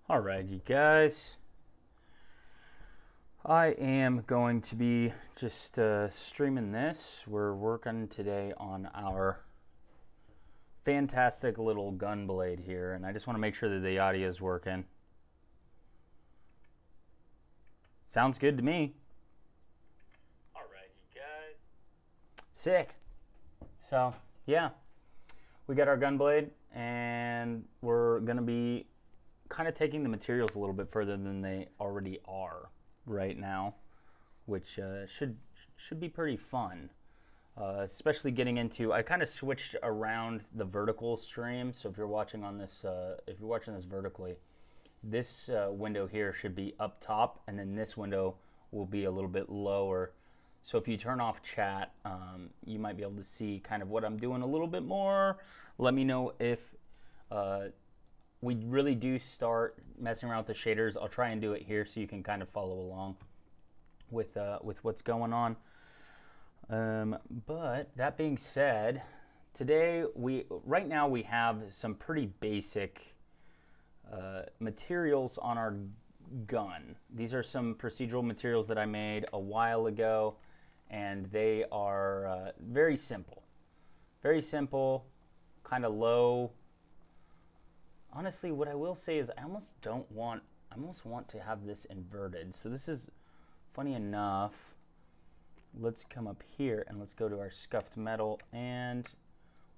All right, you guys. I am going to be just streaming this. We're working today on our fantastic little Gunblade here, and I just want to make sure that the audio is working. Sounds good to me. All right, you guys. Sick. So, yeah, we got our Gunblade, and we're going to be kind of taking the materials a little bit further than they already are right now, which should be pretty fun. Especially getting into, I kind of switched around the vertical stream. So if you're watching on this, if you're watching this vertically, this window here should be up top, and then this window will be a little bit lower. So if you turn off chat, you might be able to see kind of what I'm doing a little bit more. Let me know if we really do start messing around with the shaders. I'll try and do it here so you can kind of follow along with what's going on. But that being said, today right now we have some pretty basic materials on our gun. These are some procedural materials that I made a while ago, and they are very simple, kind of low. Honestly, what I will say is I almost want to have this inverted. So this is, funny enough, let's come up here and let's go to our scuffed metal, and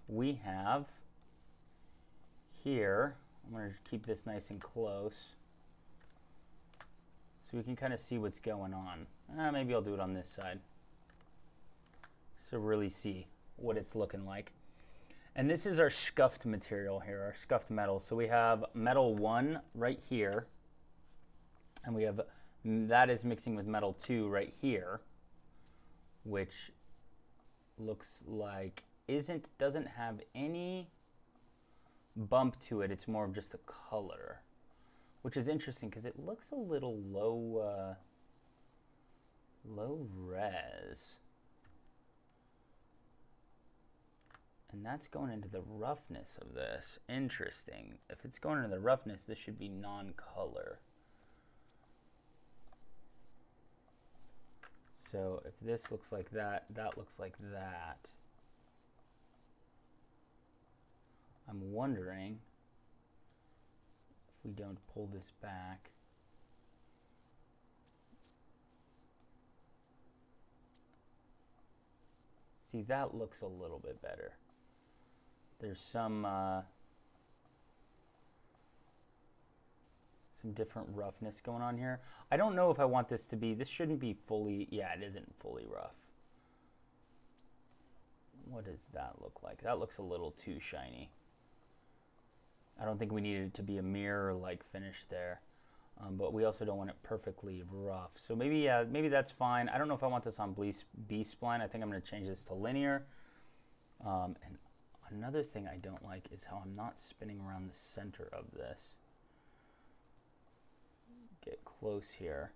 we have here, I'm going to keep this nice and close so we can kind of see what's going on. Maybe I'll do it on this side so really see what it's looking like. And this is our scuffed material here, our scuffed metal. So we have metal 1 right here, and we have that is mixing with metal 2 right here, which looks like doesn't have any bump to it. It's more of just a color, which is interesting because it looks a little low res. And that's going into the roughness of this. Interesting. If it's going into the roughness, this should be non-color. So if this looks like that, that looks like that. I'm wondering if we don't pull this back. See, that looks a little bit better. There's some different roughness going on here. I don't know if I want this to be, this shouldn't be fully, yeah, it isn't fully rough. What does that look like? That looks a little too shiny. I don't think we need it to be a mirror-like finish there. But we also don't want it perfectly rough. So maybe, maybe that's fine. I don't know if I want this on B-spline. I think I'm going to change this to linear. And another thing I don't like is how I'm not spinning around the center of this. Get close here.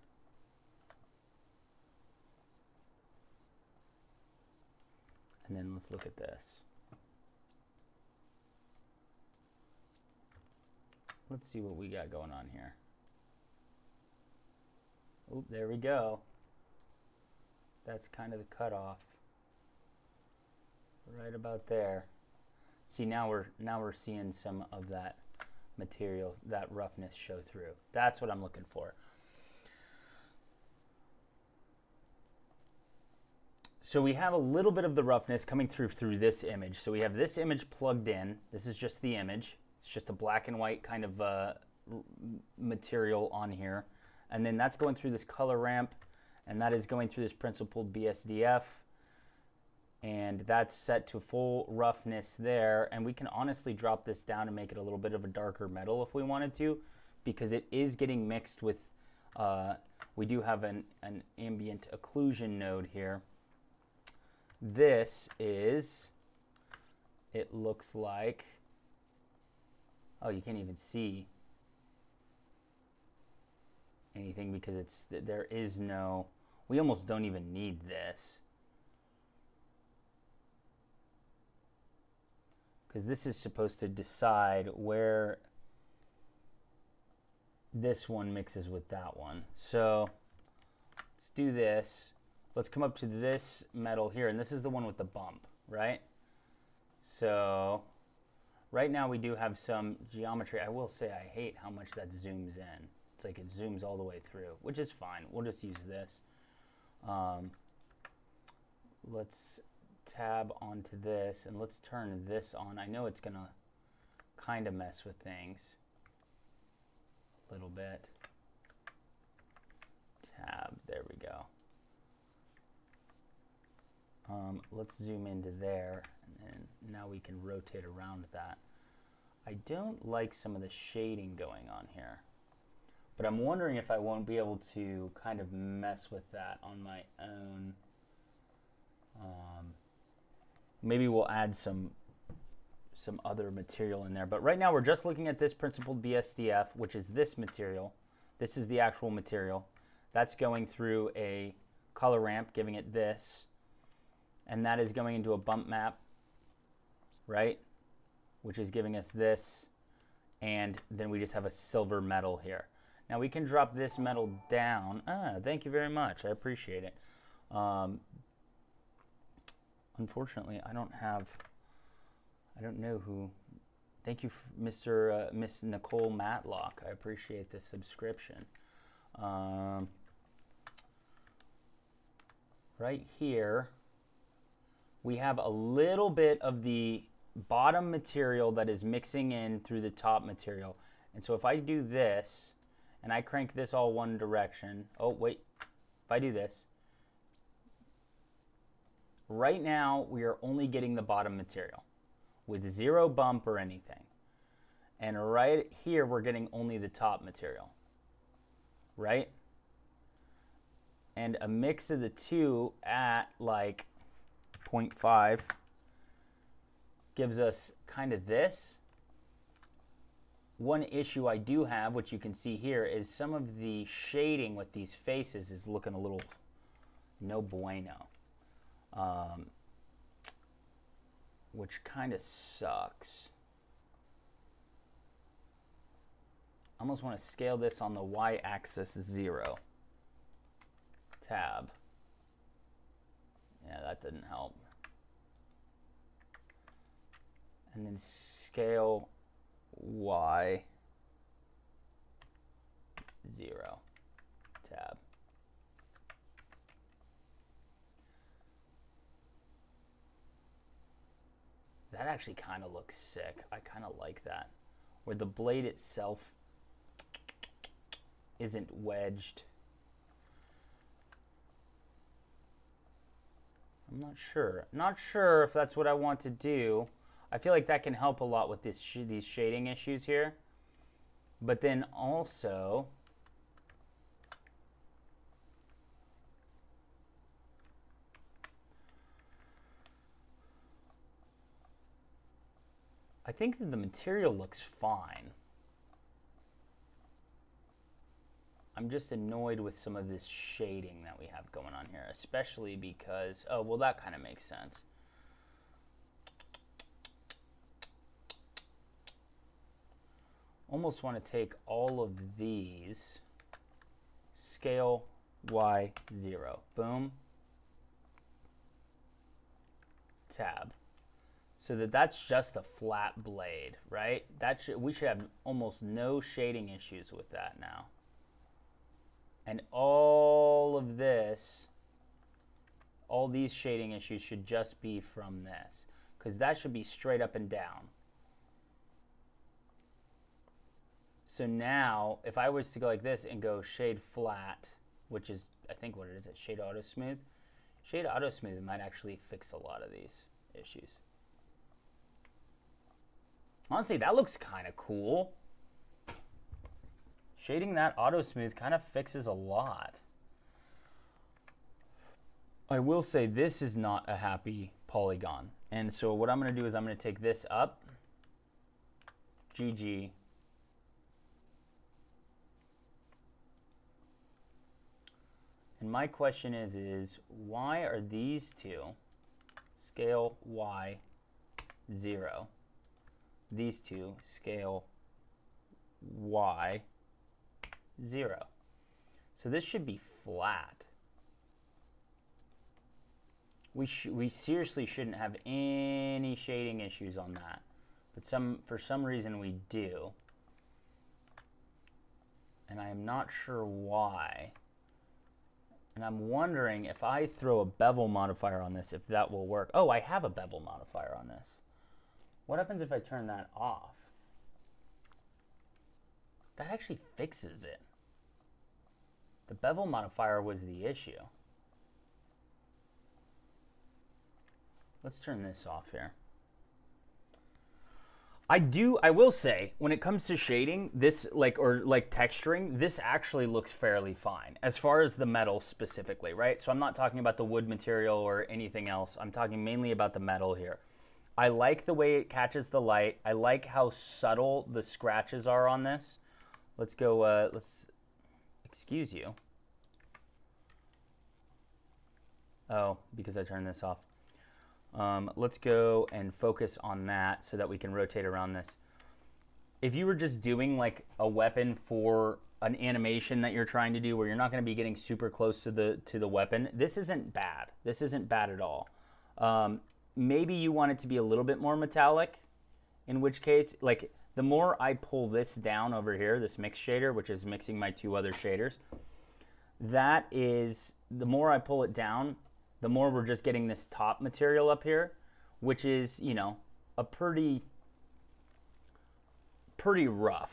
And then let's look at this. Let's see what we got going on here. Oop, there we go. That's kind of the cutoff. Right about there. See, now we're seeing some of that material, that roughness show through. That's what I'm looking for. So we have a little bit of the roughness coming through this image. So we have this image plugged in. This is just the image. It's just a black and white kind of material on here. And then that's going through this color ramp, and that is going through this principled BSDF. And that's set to full roughness there. And we can honestly drop this down and make it a little bit of a darker metal if we wanted to, because it is getting mixed with, we do have an ambient occlusion node here. This is, it looks like, oh, you can't even see anything because there is no, we almost don't even need this. Because this is supposed to decide where this one mixes with that one. So let's do this. Let's come up to this metal here, and this is the one with the bump, right? So right now we do have some geometry. I will say I hate how much that zooms in. It's like it zooms all the way through, which is fine. We'll just use this. Let's tab onto this, and let's turn this on. I know it's gonna kind of mess with things a little bit. Tab, there we go. Let's zoom into there, and now we can rotate around that. I don't like some of the shading going on here, but I'm wondering if I won't be able to kind of mess with that on my own. Maybe we'll add some other material in there, but right now we're just looking at this principled BSDF, which is this material. This is the actual material. That's going through a color ramp, giving it this, and that is going into a bump map, right, which is giving us this, and then we just have a silver metal here. Now we can drop this metal down. Thank you very much, I appreciate it. Unfortunately, I don't know who. Thank you, Miss Nicole Matlock. I appreciate the subscription. Right here, we have a little bit of the bottom material that is mixing in through the top material. And so if I do this, and I crank this all one direction, oh wait, if I do this, right now we are only getting the bottom material with zero bump or anything. And right here we're getting only the top material, right? And a mix of the two at like 0.5 gives us kind of this. One issue I do have, which you can see here, is some of the shading with these faces is looking a little no bueno, which kind of sucks. I almost want to scale this on the y-axis 0. Tab. Yeah, that didn't help. And then scale y 0. Tab. That actually kind of looks sick. I kind of like that. Where the blade itself isn't wedged. I'm not sure. Not sure if that's what I want to do. I feel like that can help a lot with this these shading issues here. But then also, I think that the material looks fine. I'm just annoyed with some of this shading that we have going on here, especially because, oh, well, that kind of makes sense. Almost want to take all of these, scale Y0, boom, tab, so that's just a flat blade, right? We should have almost no shading issues with that now. And all of this, all these shading issues should just be from this, because that should be straight up and down. So now, if I was to go like this and go shade flat, which is, I think what it is, shade auto smooth. Shade auto smooth might actually fix a lot of these issues. Honestly, that looks kind of cool. Shading that auto smooth kind of fixes a lot. I will say this is not a happy polygon. And so what I'm going to do is I'm going to take this up, GG, and my question is why are these two, scale Y 0, these two, scale Y 0. So this should be flat. We seriously shouldn't have any shading issues on that. But for some reason we do. And I am not sure why. And I'm wondering if I throw a bevel modifier on this, if that will work. Oh, I have a bevel modifier on this. What happens if I turn that off? That actually fixes it. The bevel modifier was the issue. Let's turn this off here. I will say, when it comes to shading, this, like texturing, this actually looks fairly fine, as far as the metal specifically, right? So I'm not talking about the wood material or anything else. I'm talking mainly about the metal here. I like the way it catches the light. I like how subtle the scratches are on this. Let's go, excuse you. Oh, because I turned this off. Let's go and focus on that so that we can rotate around this. If you were just doing like a weapon for an animation that you're trying to do where you're not going to be getting super close to the weapon, this isn't bad. This isn't bad at all. Maybe you want it to be a little bit more metallic, in which case, like, the more I pull this down over here, this mix shader, which is mixing my two other shaders, that is, the more I pull it down, the more we're just getting this top material up here, which is, you know, a pretty rough,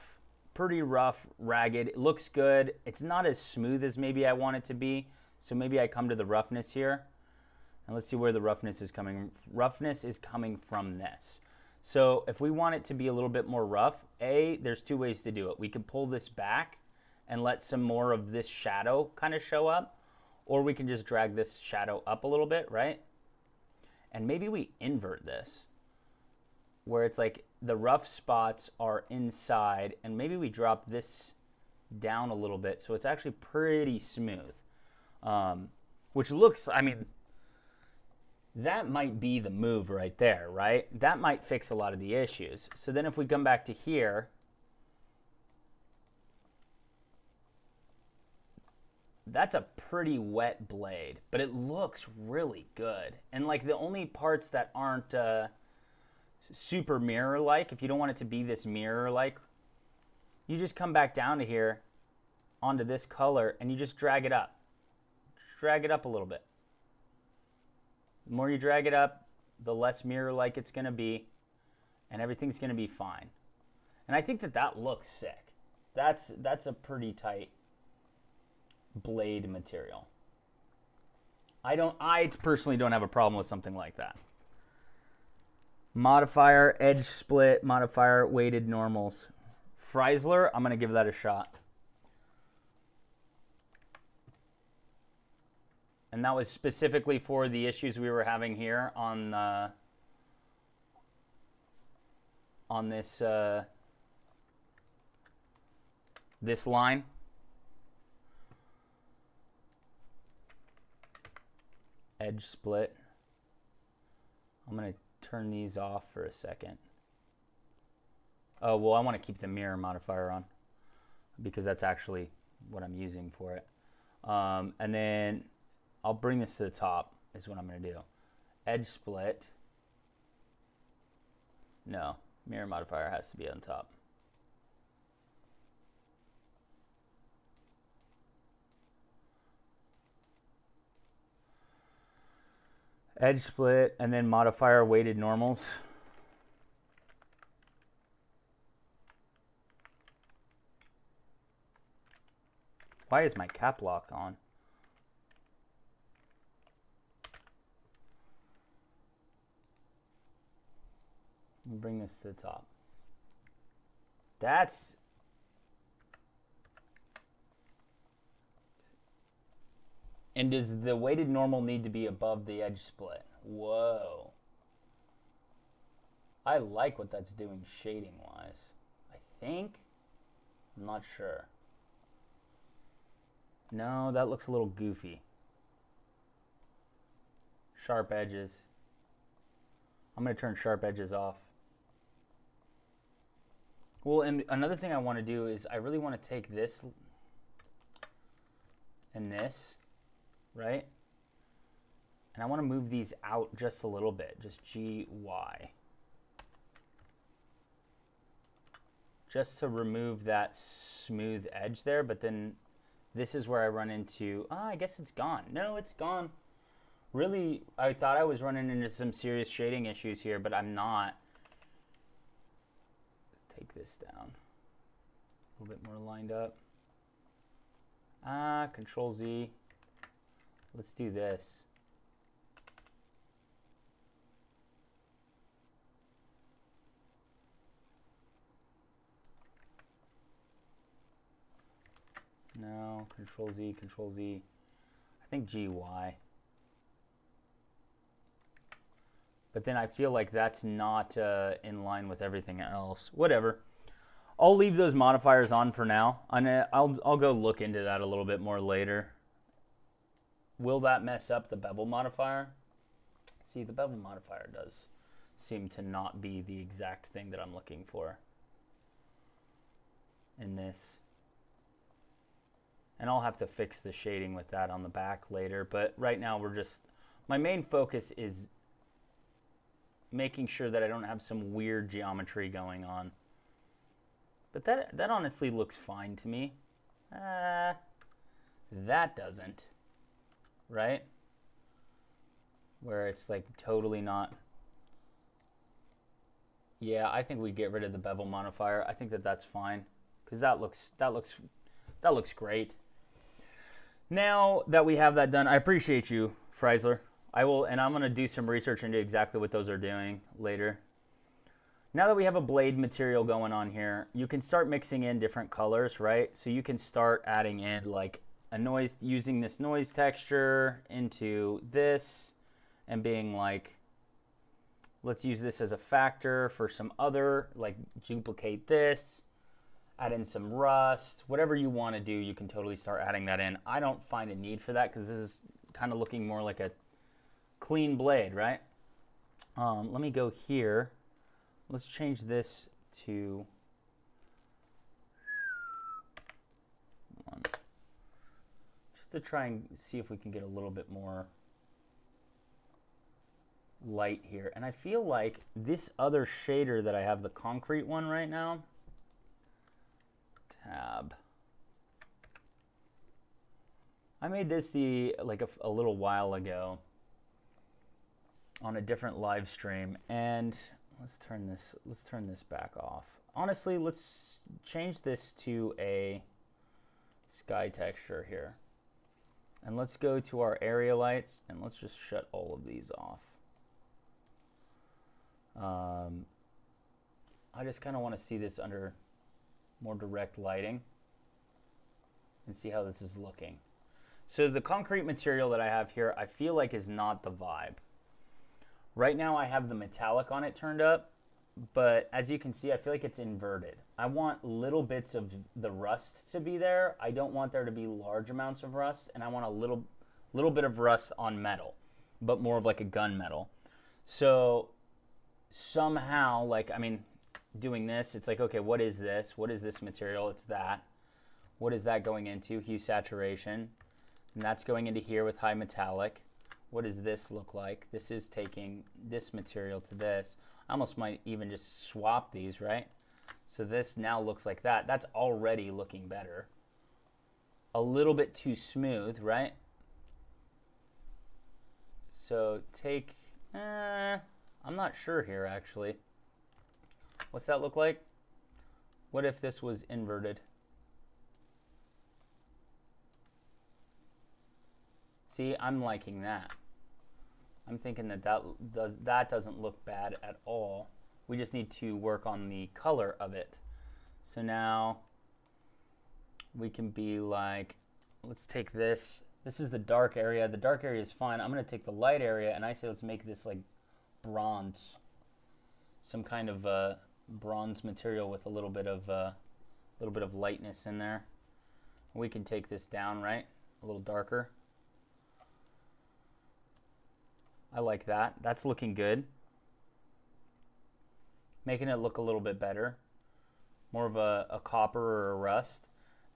ragged. It looks good. It's not as smooth as maybe I want it to be, so maybe I come to the roughness here. And let's see where the roughness is coming. Roughness is coming from this. So if we want it to be a little bit more rough, there's two ways to do it. We can pull this back and let some more of this shadow kind of show up, or we can just drag this shadow up a little bit, right? And maybe we invert this, where it's like the rough spots are inside, and maybe we drop this down a little bit so it's actually pretty smooth. Which looks, I mean, that might be the move right there, right? That might fix a lot of the issues. So then if we come back to here, that's a pretty wet blade, but it looks really good. And like the only parts that aren't super mirror-like, if you don't want it to be this mirror-like, you just come back down to here onto this color and you just drag it up. Just drag it up a little bit. The more you drag it up, the less mirror-like it's going to be, and everything's going to be fine. And I think that that looks sick. That's a pretty tight blade material. I personally don't have a problem with something like that. Modifier, edge split, modifier, weighted normals. Freisler, I'm going to give that a shot. And that was specifically for the issues we were having here on this this line. Edge split. I'm going to turn these off for a second. Oh, well, I want to keep the mirror modifier on because that's actually what I'm using for it. And then I'll bring this to the top is what I'm going to do. Edge split. No, mirror modifier has to be on top. Edge split and then modifier weighted normals. Why is my cap lock on? Let me bring this to the top. That's... And does the weighted normal need to be above the edge split? Whoa. I like what that's doing shading wise. I think. I'm not sure. No, that looks a little goofy. Sharp edges. I'm going to turn sharp edges off. Well, and another thing I want to do is I really want to take this and this, right? And I want to move these out just a little bit, just GY. Just to remove that smooth edge there, but then this is where I run into, I guess it's gone. No, it's gone. Really, I thought I was running into some serious shading issues here, but I'm not. Let's take this down. A little bit more lined up. Control Z. Let's do this. No, Control Z, Control Z. I think GY. But then I feel like that's not in line with everything else. Whatever. I'll leave those modifiers on for now. I'll go look into that a little bit more later. Will that mess up the bevel modifier? See, the bevel modifier does seem to not be the exact thing that I'm looking for in this. And I'll have to fix the shading with that on the back later. But right now my main focus is making sure that I don't have some weird geometry going on. But that honestly looks fine to me. That doesn't, right? Where it's like totally not. Yeah, I think we get rid of the bevel modifier. I think that's fine because that looks great. Now that we have that done, I appreciate you, Freisler. And I'm going to do some research into exactly what those are doing later. Now that we have a blade material going on here, you can start mixing in different colors, right? So you can start adding in like a noise, using this noise texture into this and being like, let's use this as a factor for some other, like duplicate this, add in some rust, whatever you want to do, you can totally start adding that in. I don't find a need for that because this is kind of looking more like a clean blade, right? Let me go here. Let's change this to just to try and see if we can get a little bit more light here. And I feel like this other shader that I have, the concrete one right now, tab. I made this a little while ago on a different live stream, and let's turn this back off. Honestly, let's change this to a sky texture here. And let's go to our area lights and let's just shut all of these off. I just kind of want to see this under more direct lighting and see how this is looking. So the concrete material that I have here, I feel like is not the vibe. Right now I have the metallic on it turned up, but as you can see, I feel like it's inverted. I want little bits of the rust to be there. I don't want there to be large amounts of rust, and I want a little bit of rust on metal, but more of like a gunmetal. So somehow, like, I mean, doing this, it's like, okay, what is this? What is this material? It's that. What is that going into? Hue saturation. And that's going into here with high metallic. What does this look like? This is taking this material to this. I almost might even just swap these, right? So this now looks like that. That's already looking better. A little bit too smooth, right? So take, I'm not sure here actually. What's that look like? What if this was inverted? See, I'm liking that. I'm thinking that doesn't look bad at all. We just need to work on the color of it. So now we can be like, let's take this. This is the dark area. The dark area is fine. I'm going to take the light area and I say let's make this like bronze. Some kind of bronze material with a little bit of lightness in there. We can take this down, right? A little darker. I like that. That's looking good. Making it look a little bit better. More of a copper or a rust.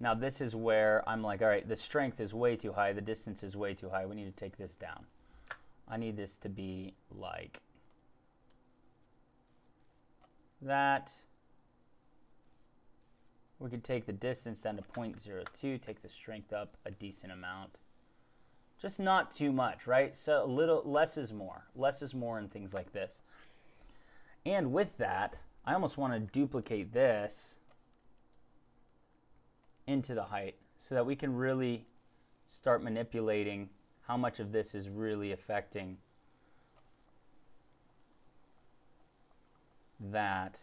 Now this is where I'm like, all right, the strength is way too high, the distance is way too high, we need to take this down. I need this to be like that. We could take the distance down to 0.02, take the strength up a decent amount. Just not too much, right? So a little less is more. Less is more in things like this. And with that, I almost want to duplicate this into the height so that we can really start manipulating how much of this is really affecting that.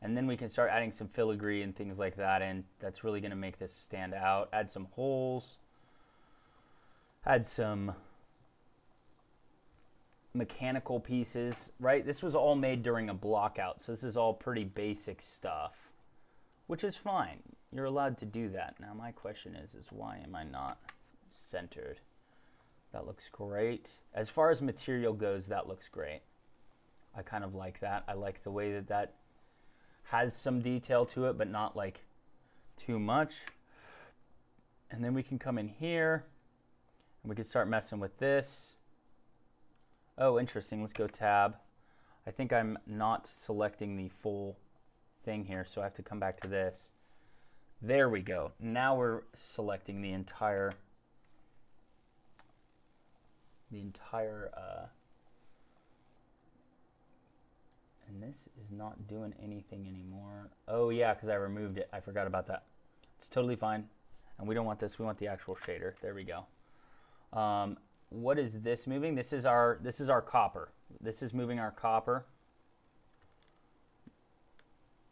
And then we can start adding some filigree and things like that, and that's really going to make this stand out. Add some holes. Add some mechanical pieces, right? This was all made during a blockout, so this is all pretty basic stuff, which is fine. You're allowed to do that. Now my question is why am I not centered? That looks great. As far as material goes, that looks great. I kind of like that. I like the way that that has some detail to it, but not like too much. And then we can come in here and we can start messing with this. Oh, interesting. Let's go tab. I think I'm not selecting the full thing here, so I have to come back to this. There we go. Now we're selecting the entire and this is not doing anything anymore. Oh yeah, because I removed it. I forgot about that. It's totally fine. And we don't want this. We want the actual shader. There we go. What is this moving? This is our copper. This is moving our copper.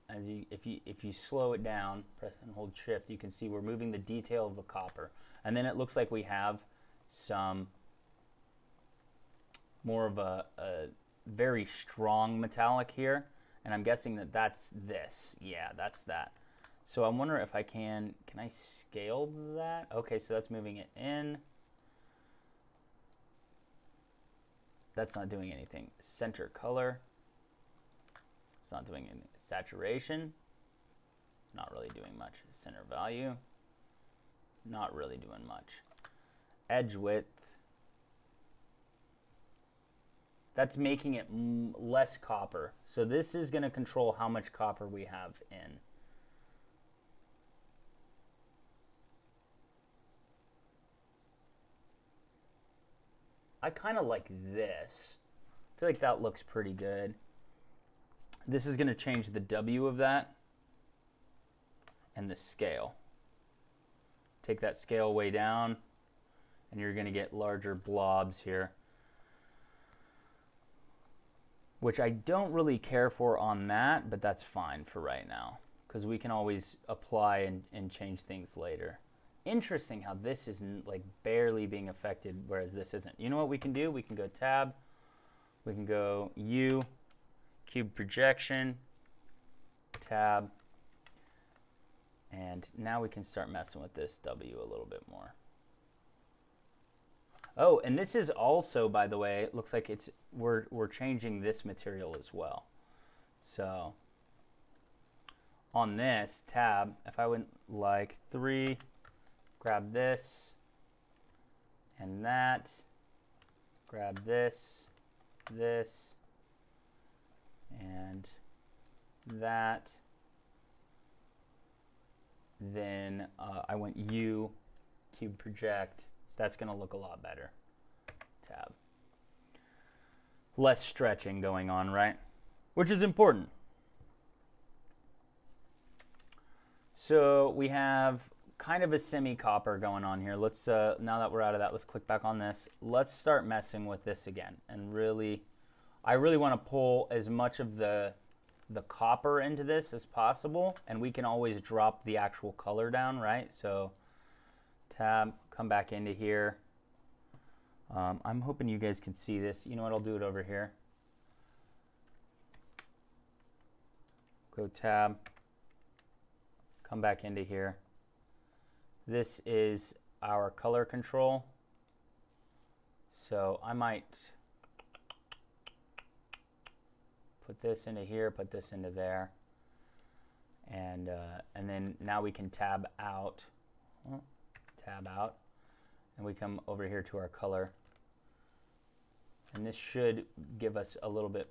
As if you slow it down, press and hold shift, you can see we're moving the detail of the copper. And then it looks like we have some more of a very strong metallic here, and I'm guessing that that's this. Yeah, that's that. So I wonder if I can I scale that? Okay, so that's moving it in. That's not doing anything. Center color. It's not doing anything. Saturation. Not really doing much. Center value. Not really doing much. Edge width. That's making it less copper. So this is going to control how much copper we have in. I kind of like this. I feel like that looks pretty good. This is going to change the W of that and the scale. Take that scale way down and you're going to get larger blobs here, which I don't really care for on that, but that's fine for right now because we can always apply and change things later. Interesting how this is like barely being affected, whereas this isn't. You know what we can do? We can go tab, we can go U, cube projection, tab, and now we can start messing with this W a little bit more. Oh, and this is also, by the way, it looks like we're changing this material as well. So on this tab, if I went like 3, grab this and that, grab this, and that, then I went U, cube project. That's going to look a lot better. Tab. Less stretching going on, right? Which is important. So we have kind of a semi-copper going on here. Let's now that we're out of that, let's click back on this. Let's start messing with this again. And really, I really want to pull as much of the copper into this as possible. And we can always drop the actual color down, right? So tab, come back into here. I'm hoping you guys can see this. You know what, I'll do it over here. Go tab, come back into here. This is our color control. So I might put this into here, put this into there. and then now we can tab out, and we come over here to our color, and this should give us a little bit.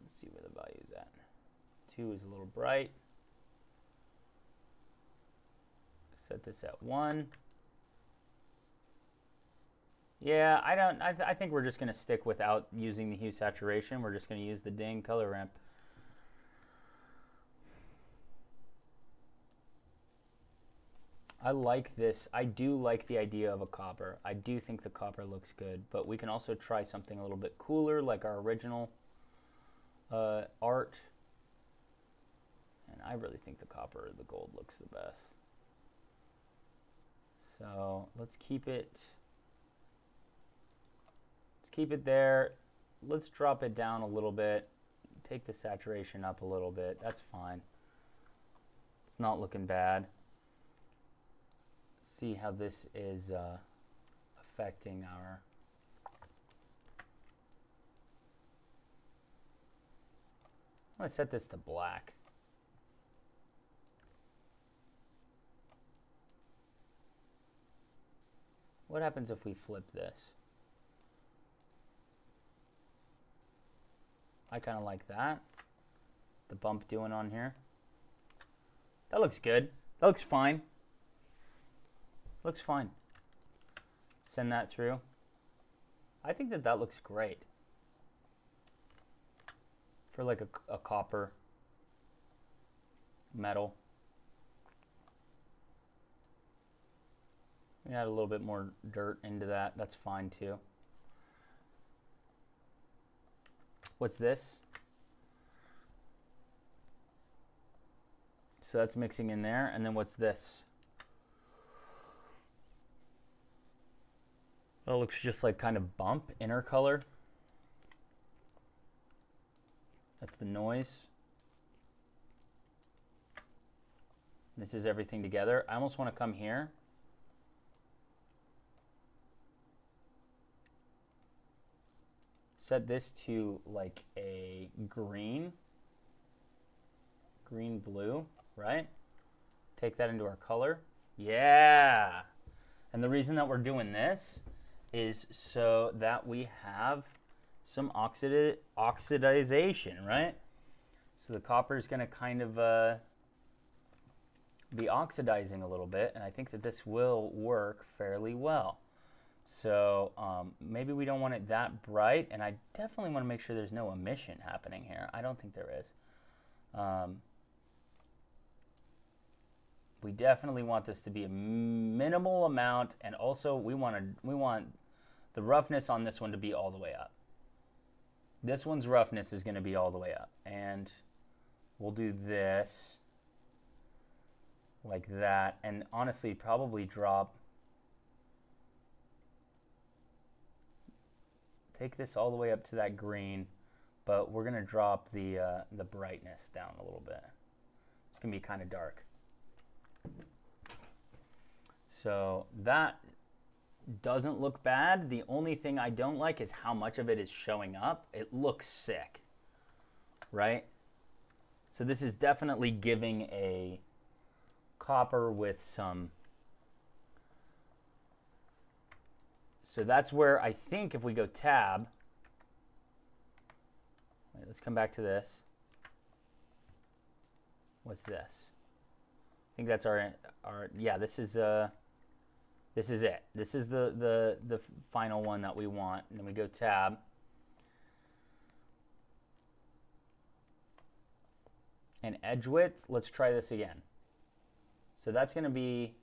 Let's see where the value is at. 2 is a little bright. Set this at 1. Yeah, I think we're just going to stick without using the hue saturation. We're just going to use the dang color ramp. I like this. I do like the idea of a copper. I do think the copper looks good, but we can also try something a little bit cooler, like our original art. And I really think the copper or the gold looks the best. So let's keep it there. Let's drop it down a little bit. Take the saturation up a little bit. That's fine. It's not looking bad. See how this is affecting our. I'm going to set this to black. What happens if we flip this? I kind of like that. The bump doing on here. That looks good. That looks fine. Looks fine. Send that through. I think that looks great. For like a copper metal. We add a little bit more dirt into that. That's fine too. What's this? So that's mixing in there. And then what's this? That looks just like kind of bump, inner color. That's the noise. This is everything together. I almost want to come here. Set this to like a green blue, right? Take that into our color. Yeah. And the reason that we're doing this is so that we have some oxidization, right? So the copper is going to kind of be oxidizing a little bit, and I think that this will work fairly well. So maybe we don't want it that bright, and I definitely want to make sure there's no emission happening here. I don't think there is. We definitely want this to be a minimal amount, and also we want the roughness on this one to be all the way up. This one's roughness is going to be all the way up, and we'll do this like that, and honestly probably take this all the way up to that green, but we're going to drop the brightness down a little bit. It's going to be kind of dark. So that doesn't look bad. The only thing I don't like is how much of it is showing up. It looks sick, right? So this is definitely giving a copper with some. So that's where I think if we go tab, wait, let's come back to this. What's this? I think that's our yeah, this is it. This is the final one that we want. And then we go tab. And edge width, let's try this again. So that's going to be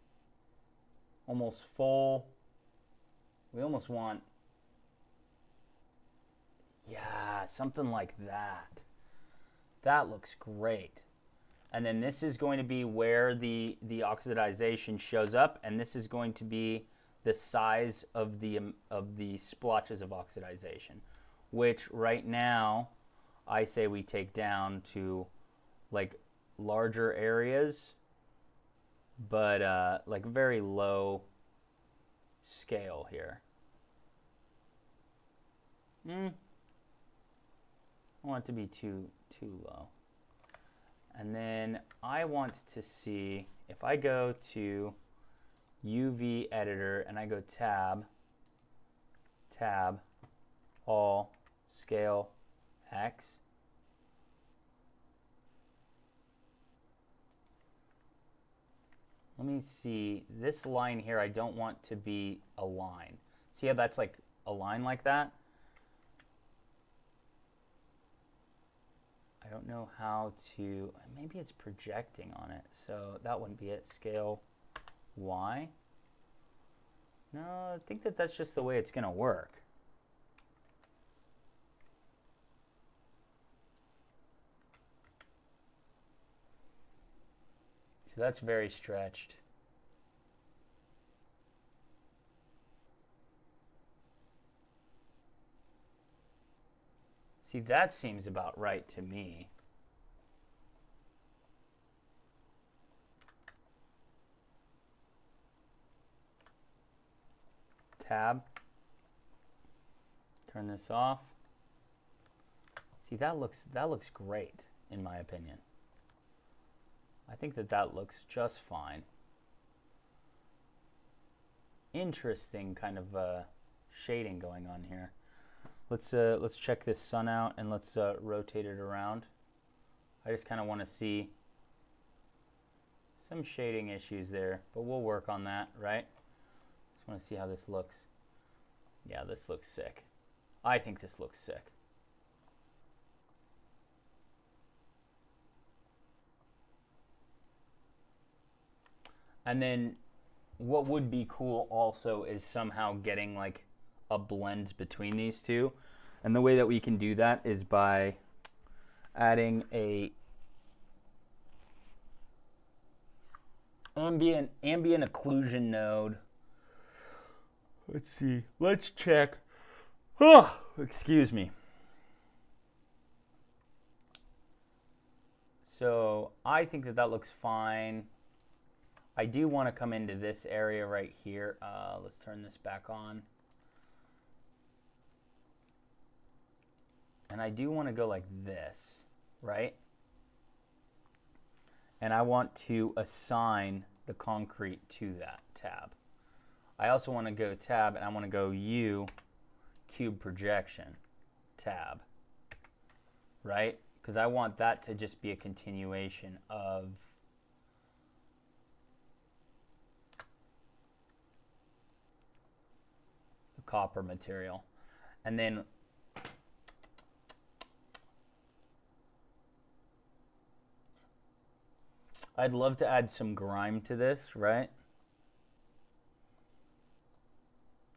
almost full. We almost want, yeah, something like that. That looks great. And then this is going to be where the oxidization shows up, and this is going to be the size of the splotches of oxidization, which right now I say we take down to like larger areas, but like very low scale here. I don't want it to be too low. And then I want to see if I go to UV editor and I go tab, all, scale, X. Let me see, this line here I don't want to be a line. See how that's like a line like that? I don't know how to, maybe it's projecting on it, so that wouldn't be it. Scale Y. No, I think that that's just the way it's going to work. So that's very stretched. See, that seems about right to me. Tab. Turn this off. See, that looks great in my opinion. I think that that looks just fine. Interesting kind of shading going on here. Let's check this sun out and let's rotate it around. I just kind of want to see some shading issues there, but we'll work on that, right? Just want to see how this looks. Yeah, this looks sick. I think this looks sick. And then what would be cool also is somehow getting like a blend between these two. And the way that we can do that is by adding a ambient occlusion node. Let's see. Let's check. Oh, excuse me. So I think that that looks fine. I do want to come into this area right here. Let's turn this back on. And I do want to go like this, right? And I want to assign the concrete to that tab. I also want to go tab and I want to go U, cube projection, tab, right? Because I want that to just be a continuation of the copper material. And then I'd love to add some grime to this, right?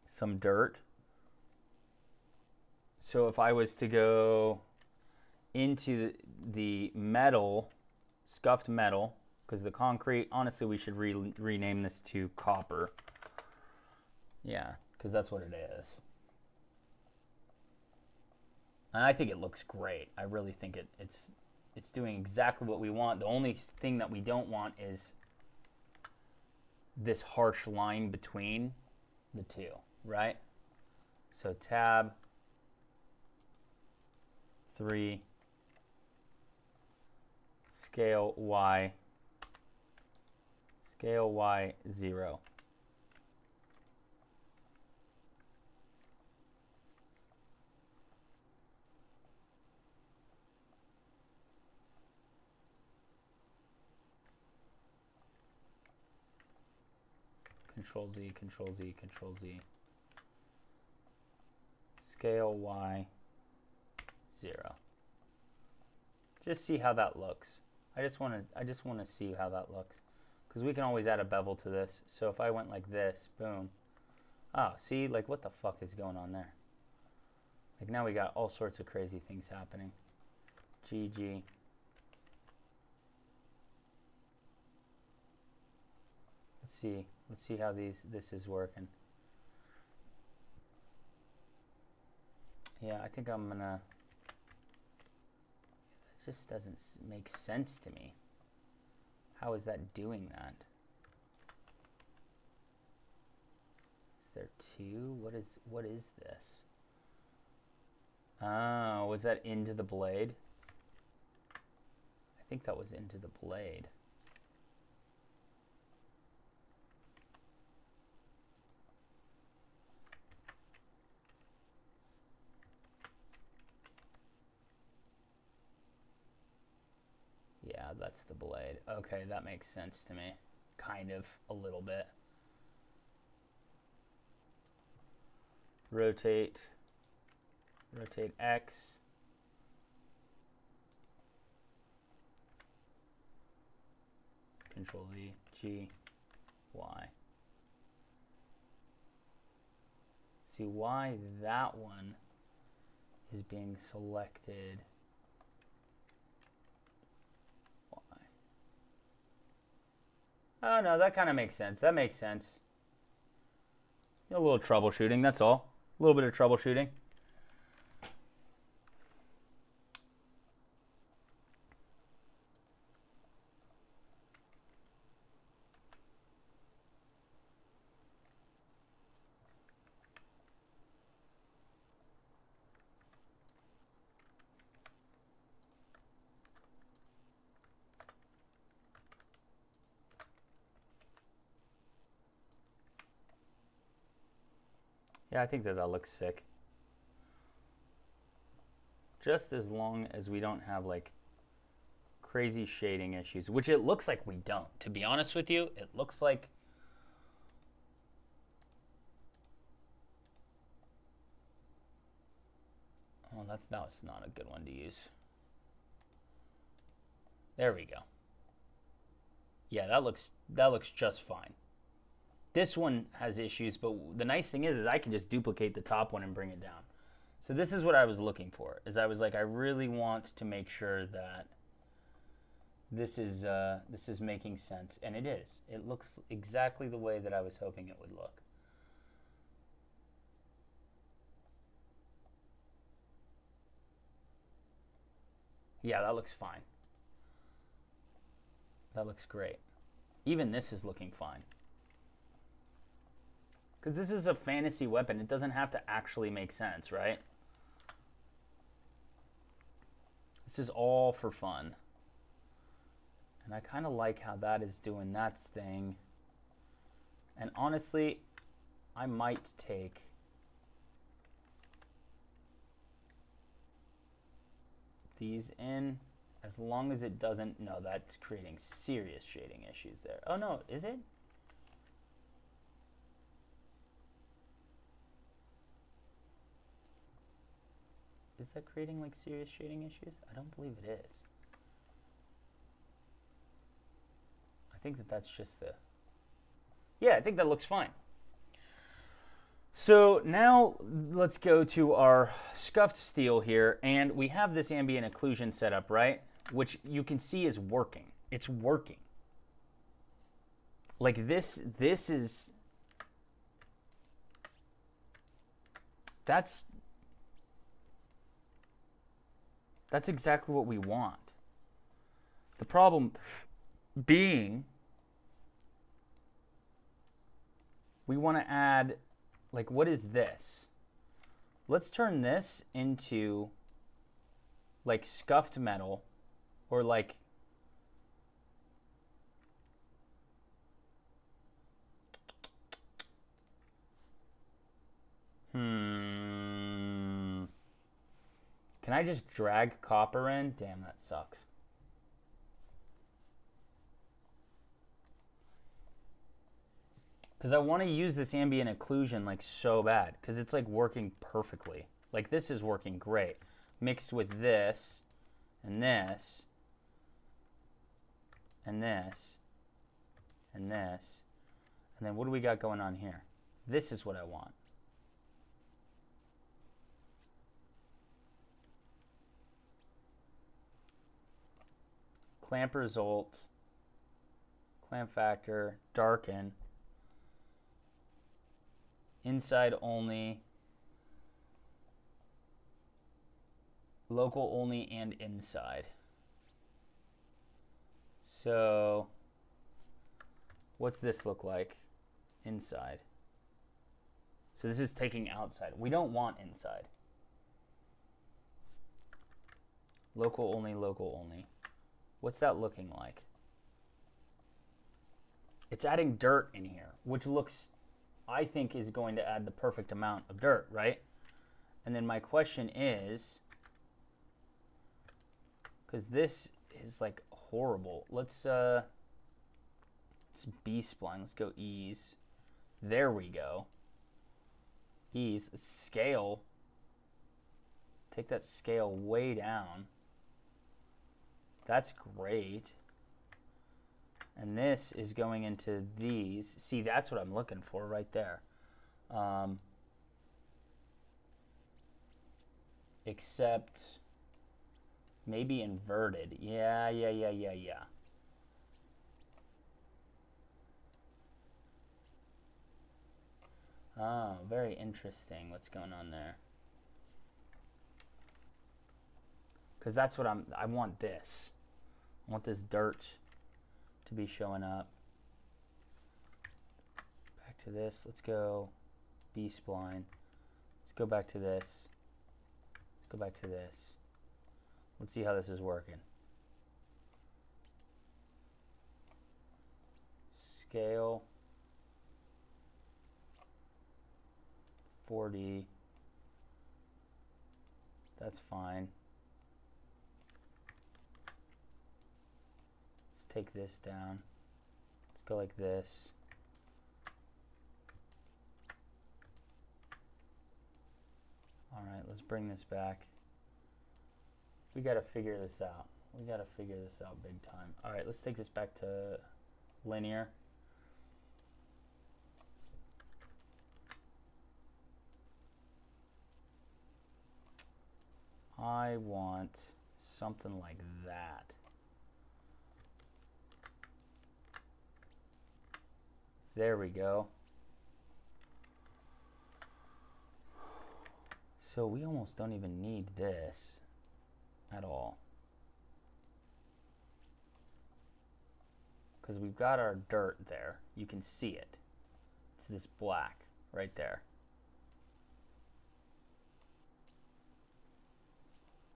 Some dirt. So if I was to go into the metal, scuffed metal, because the concrete, honestly, we should rename this to copper. Yeah, because that's what it is. And I think it looks great. I really think it's doing exactly what we want. The only thing that we don't want is this harsh line between the two, right? So tab 3, scale Y 0. Control Z, Control Z, Control Z. Scale Y 0. Just see how that looks. I just want to see how that looks, because we can always add a bevel to this. So if I went like this, boom. Oh, see, like what the fuck is going on there? Like now we got all sorts of crazy things happening. GG. Let's see how this is working. Yeah, I think I'm gonna. It just doesn't make sense to me. How is that doing that? Is there two? What is this? Oh, was that into the blade? I think that was into the blade. Yeah, that's the blade. Okay, that makes sense to me. Kind of, a little bit. Rotate X. Control V, G, Y. See why that one is being selected. Y. Oh no, that kind of makes sense. That makes sense. A little troubleshooting, that's all. A little bit of troubleshooting. Yeah, I think that looks sick. Just as long as we don't have like crazy shading issues, which it looks like we don't. To be honest with you, it looks like oh, that's not a good one to use. There we go. Yeah, that looks just fine. This one has issues, but the nice thing is I can just duplicate the top one and bring it down. So this is what I was looking for. Is I was like, I really want to make sure that this is making sense, and it is. It looks exactly the way that I was hoping it would look. Yeah, that looks fine. That looks great. Even this is looking fine. Because this is a fantasy weapon. It doesn't have to actually make sense, right? This is all for fun. And I kind of like how that is doing that thing. And honestly, I might take these in as long as it doesn't... No, that's creating serious shading issues there. Oh no, is it? Is that creating like serious shading issues? I don't believe it is. I think that that's just the... Yeah, I think that looks fine. So now let's go to our scuffed steel here, and we have this ambient occlusion set up, right? Which you can see is working. It's working. Like this is... That's exactly what we want. The problem being, we want to add, like, what is this? Let's turn this into, like, scuffed metal, or like, Can I just drag copper in? Damn, that sucks. Because I want to use this ambient occlusion like so bad. Because it's like working perfectly. Like this is working great. Mixed with this, and this, and this, and this. And then what do we got going on here? This is what I want. Clamp result, clamp factor, darken, inside only, local only, and inside. So what's this look like? Inside. So this is taking outside. We don't want inside. Local only, local only. What's that looking like? It's adding dirt in here, which looks, I think, is going to add the perfect amount of dirt, right? And then my question is, because this is like horrible. Let's B-spline. Let's go ease. There we go. Ease. Scale. Take that scale way down. That's great. And this is going into these. See, that's what I'm looking for right there. Except maybe inverted. Yeah. Oh, very interesting what's going on there. Because that's what I want this. I want this dirt to be showing up. Back to this. Let's go B-spline. Let's go back to this. Let's go back to this. Let's see how this is working. Scale. 4D. That's fine. Let's take this down. Let's go like this. All right, let's bring this back. We got to figure this out. We got to figure this out big time. All right, let's take this back to linear. I want something like that. There we go. So we almost don't even need this at all, because we've got our dirt there. You can see it. It's this black right there.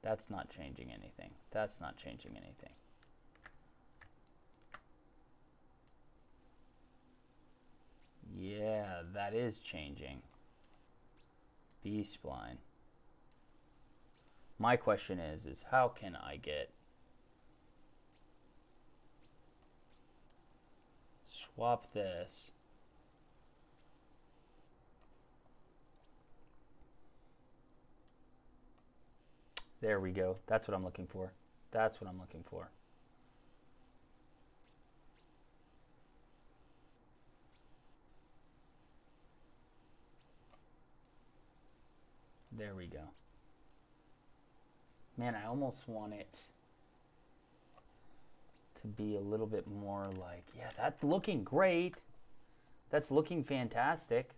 That's not changing anything. That's not changing anything. Yeah, that is changing. B-spline. My question is how can I get swap this there we go. That's what I'm looking for. That's what I'm looking for. There we go. Man, I almost want it to be a little bit more like, yeah, that's looking great. That's looking fantastic.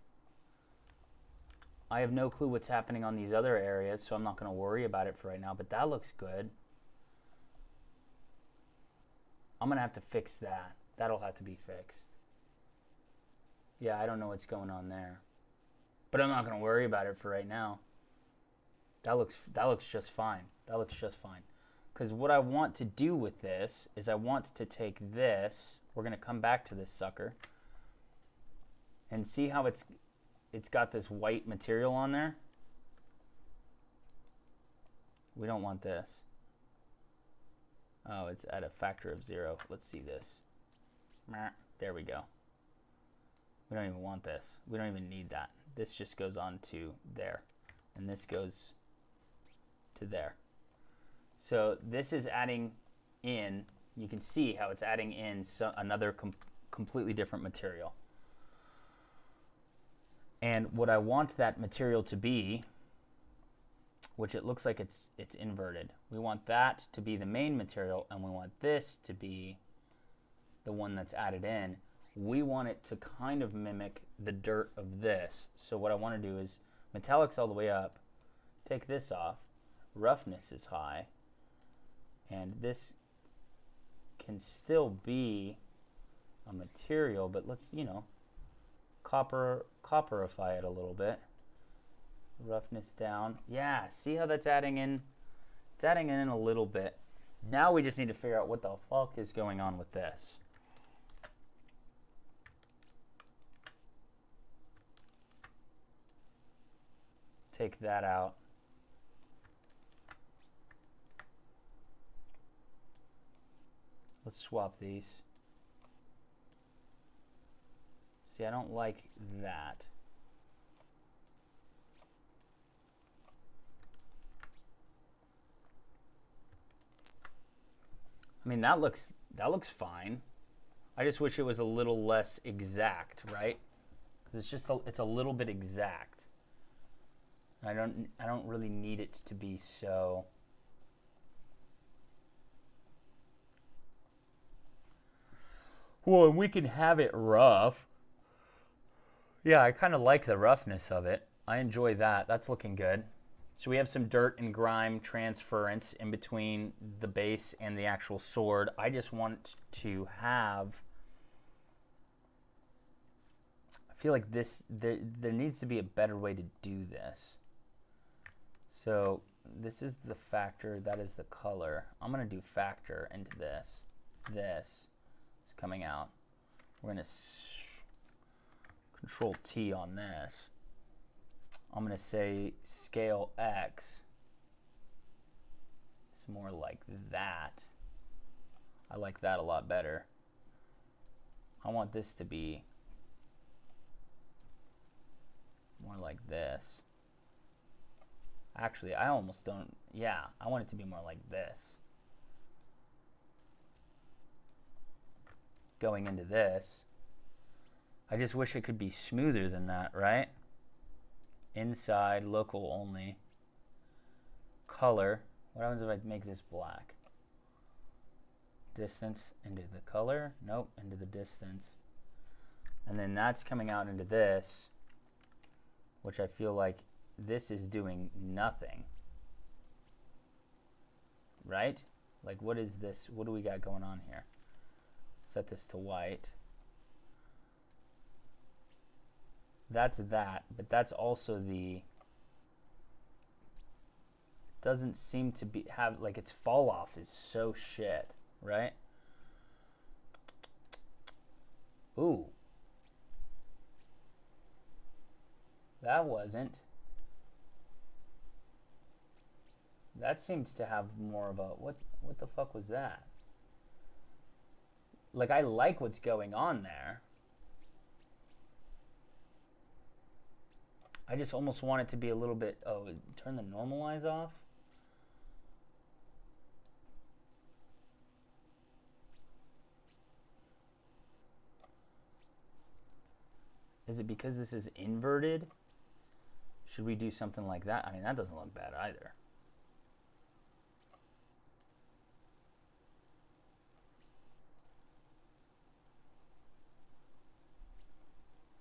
I have no clue what's happening on these other areas, so I'm not going to worry about it for right now, but that looks good. I'm going to have to fix that. That'll have to be fixed. Yeah, I don't know what's going on there, but I'm not going to worry about it for right now. That looks just fine. That looks just fine. Because what I want to do with this is I want to take this. We're going to come back to this sucker and see how it's got this white material on there. We don't want this. Oh, it's at a factor of 0. Let's see this. There we go. We don't even want this. We don't even need that. This just goes on to there. And this goes to there. So this is adding in, you can see how it's adding in another completely different material. And what I want that material to be, which it looks like it's inverted. We want that to be the main material, and we want this to be the one that's added in. We want it to kind of mimic the dirt of this. So what I want to do is metallics all the way up, take this off, roughness is high, and this can still be a material, but let's, copperify it a little bit. Roughness down. Yeah, see how that's adding in? It's adding in a little bit. Now we just need to figure out what the fuck is going on with this. Take that out. Let's swap these. See, I don't like that. I mean, that looks fine. I just wish it was a little less exact, right? Because it's a little bit exact. I don't really need it to be so. Well, we can have it rough. Yeah, I kind of like the roughness of it. I enjoy that. That's looking good. So we have some dirt and grime transference in between the base and the actual sword. I just want to have... I feel like there needs to be a better way to do this. So this is the factor, that is the color. I'm going to do factor into this. This is coming out. We're going to Control T on this. I'm going to say scale X is more like that. I like that a lot better. I want this to be more like this. Actually, I almost don't, yeah, I want it to be more like this. Going into this. I just wish it could be smoother than that, right? Inside, local only. Color. What happens if I make this black? Distance into the color. Nope, into the distance. And then that's coming out into this, which I feel like this is doing nothing. Right? Like, what is this? What do we got going on here? Set this to white. That's that, but that's also the... Doesn't seem to be have, like, its fall off is so shit, right? Ooh. That wasn't. That seems to have more of a, what the fuck was that? Like, I like what's going on there. I just almost want it to be a little bit, oh, turn the normalize off. Is it because this is inverted? Should we do something like that? I mean, that doesn't look bad either.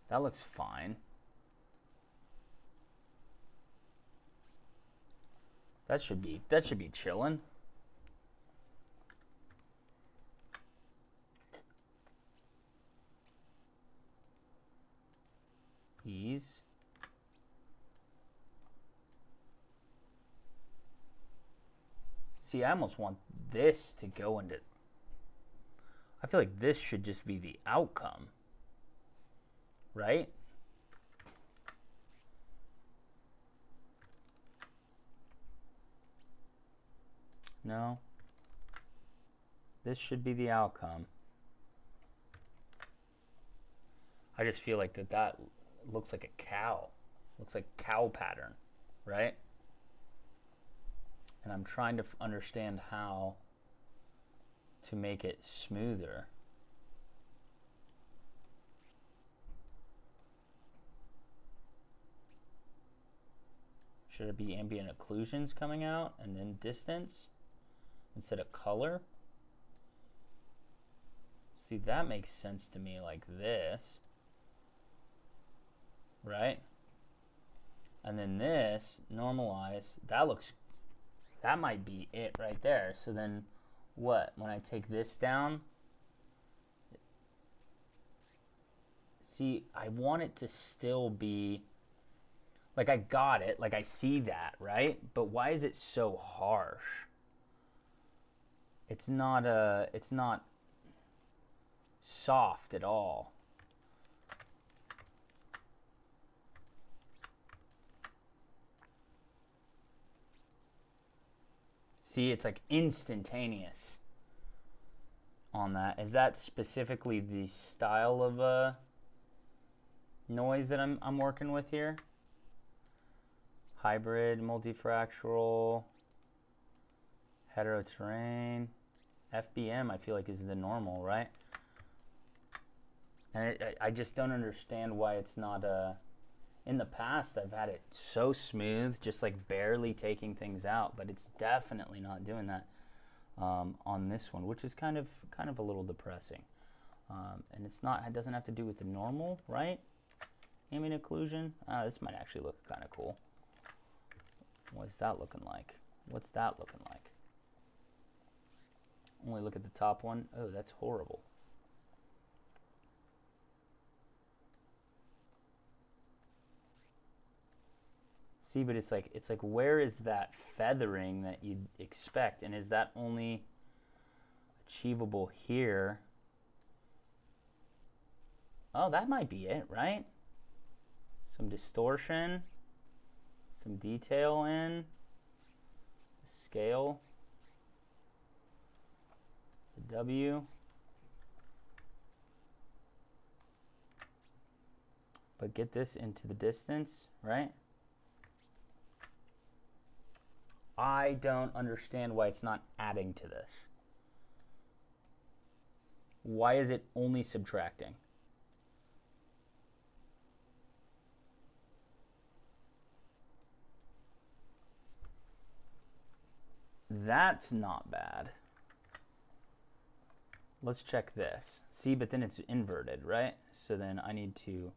That looks fine. That should be chilling. Ease. See, I almost want this to go into... I feel like this should just be the outcome. Right? No. This should be the outcome. I just feel like that looks like a cow. Looks like cow pattern, right? And I'm trying to understand how to make it smoother. Should it be ambient occlusions coming out and then distance instead of color? See, that makes sense to me, like this, right? And then this, normalize, that might be it right there. So then what? When I take this down, see, I want it to still be, like, I got it, like I see that, right? But why is it so harsh? it's not soft at all. See, it's like instantaneous on that. Is that specifically the style of noise that I'm working with here? Hybrid, multifractional, heteroterrain, FBM I feel like is the normal, right? And I just don't understand why it's not in the past I've had it so smooth, just like barely taking things out, but it's definitely not doing that on this one, which is kind of a little depressing. And it doesn't have to do with the normal, right? Ambient occlusion. This might actually look kind of cool. What's that looking like? What's that looking like? Only look at the top one. Oh, that's horrible. See, but it's like where is that feathering that you'd expect, and is that only achievable here? Oh, that might be it, right? Some distortion, some detail in the scale, the W. But get this into the distance, right? I don't understand why it's not adding to this. Why is it only subtracting? That's not bad. Let's check this. See, but then it's inverted, right? So then I need to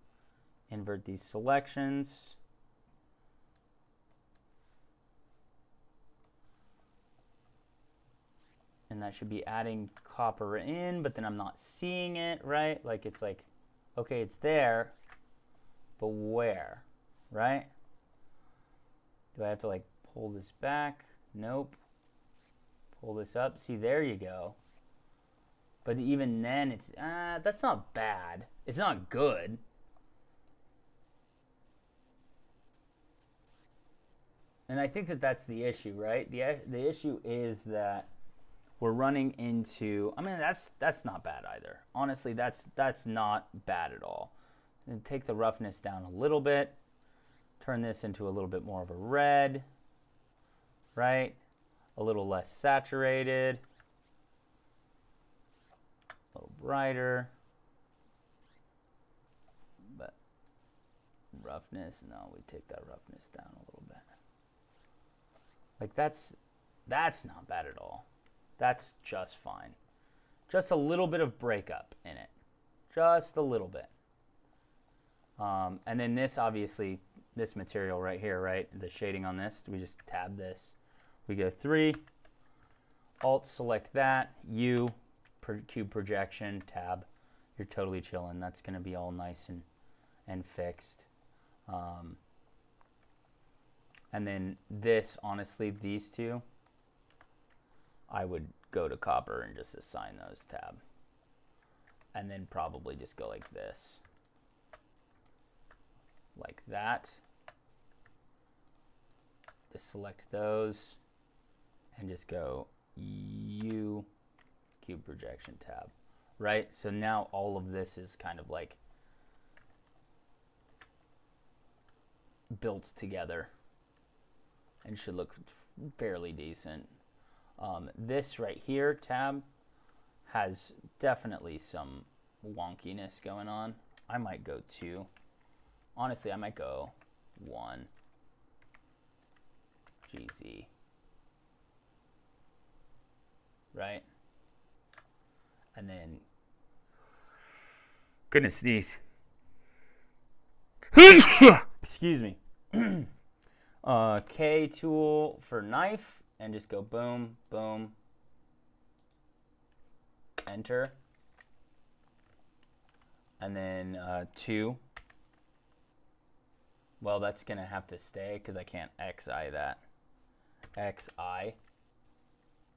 invert these selections. And that should be adding copper in, but then I'm not seeing it, right? Like it's like, okay, it's there, but where, right? Do I have to like pull this back? Nope. Pull this up. See, there you go. But even then, it's that's not bad. It's not good. And I think that that's the issue, right? The issue is that we're running into, I mean, that's not bad either. Honestly, that's not bad at all. And take the roughness down a little bit. Turn this into a little bit more of a red, right? A little less saturated. A little brighter. But roughness, no, we take that roughness down a little bit. Like that's not bad at all. That's just fine. Just a little bit of breakup in it. Just a little bit. And then this, obviously, this material right here, right? The shading on this, we just tab this. We go 3, Alt, select that, U, cube projection, tab. You're totally chilling. That's going to be all nice and fixed. And then this, honestly, these two, I would go to copper and just assign those tab. And then probably just go like this. Like that. Just select those and just go U, cube projection tab. Right? So now all of this is kind of like built together and should look fairly decent. This right here, tab, has definitely some wonkiness going on. I might go 2. Honestly, I might go 1. GZ. Right? And then, goodness sneeze. Excuse me. K tool for knife, and just go boom, boom, enter. And then 2. Well, that's going to have to stay because I can't XI that. XI,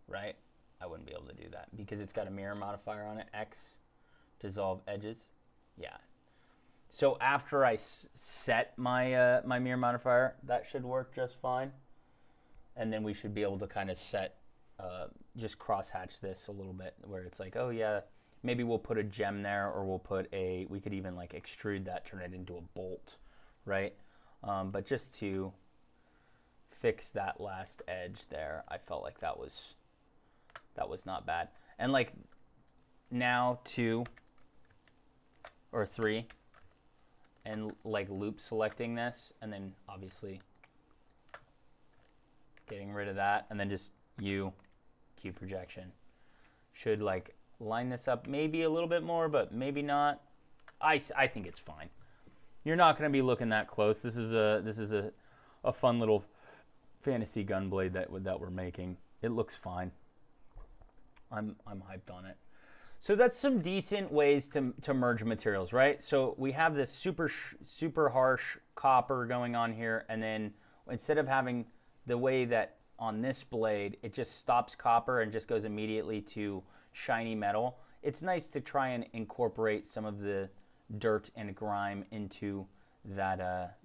right? I wouldn't be able to do that because it's got a mirror modifier on it, X, dissolve edges. Yeah. So after I set my my mirror modifier, that should work just fine. And then we should be able to kind of set, just cross-hatch this a little bit where it's like, oh yeah, maybe we'll put a gem there, or we'll put we could even like extrude that, turn it into a bolt, right? But just to fix that last edge there, I felt like that was not bad. And like now 2 or 3, and like loop selecting this, and then obviously getting rid of that, and then just Q projection should like line this up maybe a little bit more, but maybe not. I think it's fine. You're not going to be looking that close. This is a fun little fantasy Gunblade that we're making. It looks fine. I'm hyped on it. So that's some decent ways to merge materials, right? So we have this super harsh copper going on here, and then instead of having the way that on this blade it just stops copper and just goes immediately to shiny metal, it's nice to try and incorporate some of the dirt and grime into that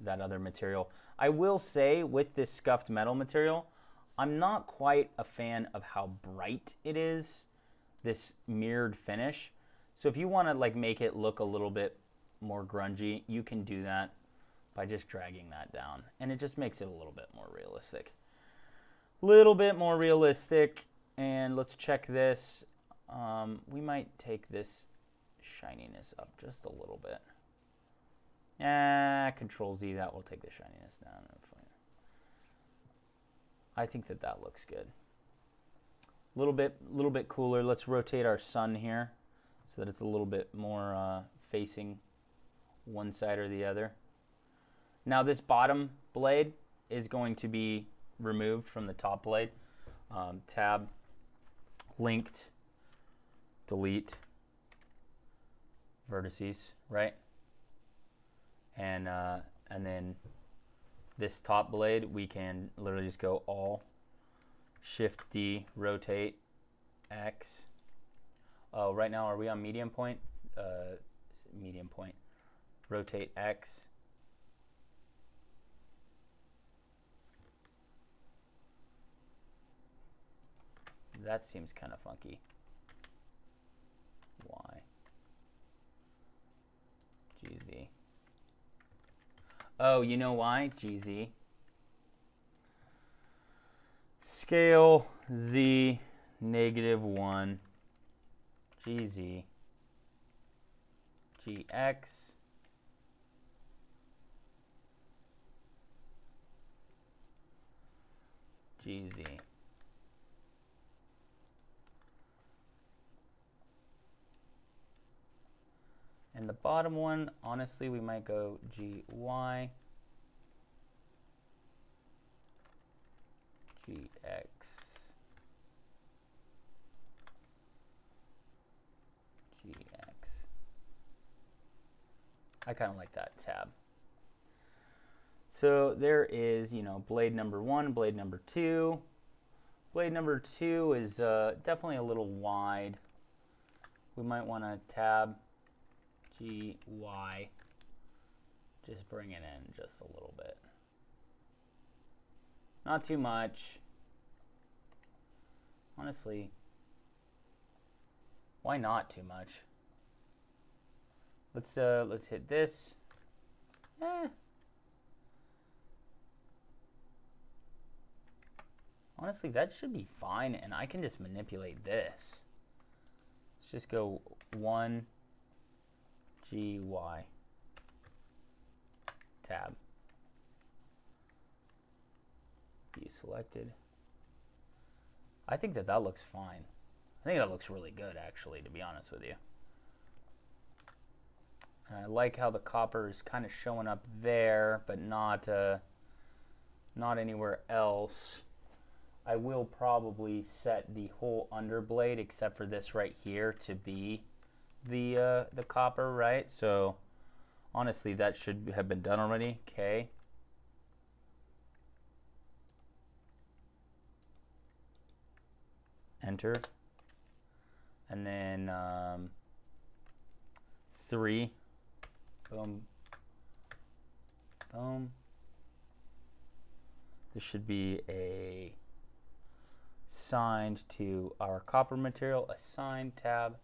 other material. I will say with this scuffed metal material, I'm not quite a fan of how bright it is, this mirrored finish. So if you want to like make it look a little bit more grungy, you can do that by just dragging that down, and it just makes it a little bit more realistic. And let's check this. We might take this shininess up just a little bit. Control Z, that will take the shininess down. I think that looks good. A little bit cooler. Let's rotate our sun here so that it's a little bit more facing one side or the other. Now this bottom blade is going to be removed from the top blade. Tab, linked, delete, vertices, right? And then this top blade, we can literally just go all, Shift D, rotate, X. Oh, right now are we on medium point? Medium point. Rotate X. That seems kind of funky. Y. GZ. Oh, you know why? GZ. Scale Z -1. GZ. GX. GZ. And the bottom one, honestly, we might go GY, GX, GX. I kind of like that tab. So there is, you know, blade number 1, blade number 2. Blade number 2 is definitely a little wide. We might want to tab GY, just bring it in just a little bit. Not too much. Honestly, why not too much? Let's hit this. Honestly, that should be fine, and I can just manipulate this. Let's just go 1 GY, tab, be selected. I think that looks fine. I think that looks really good, actually, to be honest with you. And I like how the copper is kind of showing up there, but not anywhere else. I will probably set the whole underblade, except for this right here, to be the copper, right? So honestly, that should have been done already. Okay. Enter. And then 3. Boom. Boom. This should be a assigned to our copper material. Assign tab.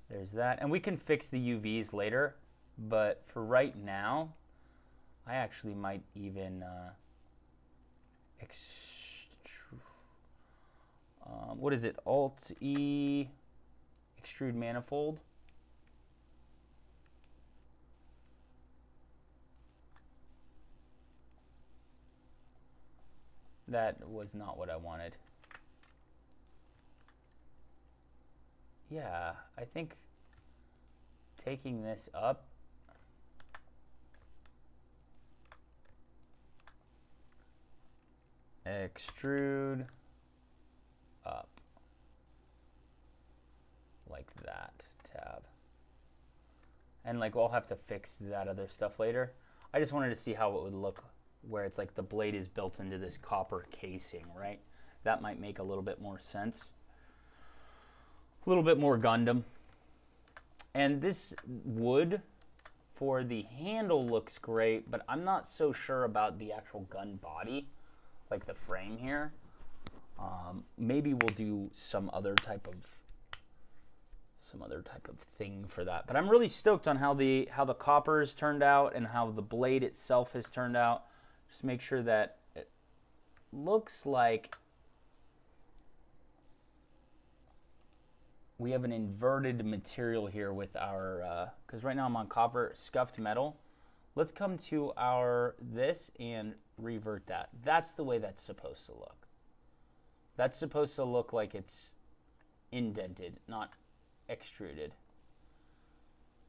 There's that. And we can fix the UVs later. But for right now, I actually might even what is it? Alt-E, extrude manifold. That was not what I wanted. Yeah, I think taking this up, extrude up, like that, tab. And like we'll have to fix that other stuff later. I just wanted to see how it would look where it's like the blade is built into this copper casing, right? That might make a little bit more sense. A little bit more Gundam. And this wood for the handle looks great, but I'm not so sure about the actual gun body, like the frame here. Maybe we'll do some other type of thing for that. But I'm really stoked on how the coppers turned out and how the blade itself has turned out. Just make sure that it looks like we have an inverted material here with our, because right now I'm on copper scuffed metal. Let's come to our this and revert that. That's the way that's supposed to look. That's supposed to look like it's indented, not extruded.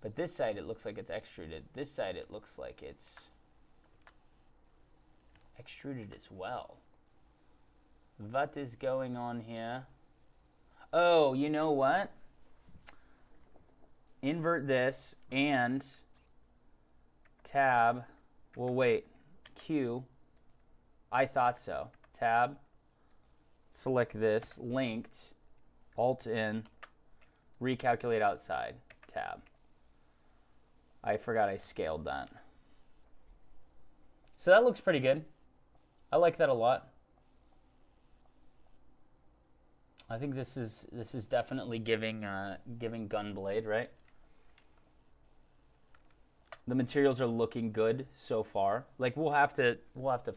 But this side it looks like it's extruded. This side it looks like it's extruded as well. What is going on here? Oh, you know what? Invert this and tab. Well, wait. Q. I thought so. Tab. Select this. Linked. Alt in. Recalculate outside. Tab. I forgot I scaled that. So that looks pretty good. I like that a lot. I think this is definitely giving Gunblade, right? The materials are looking good so far. Like we'll have to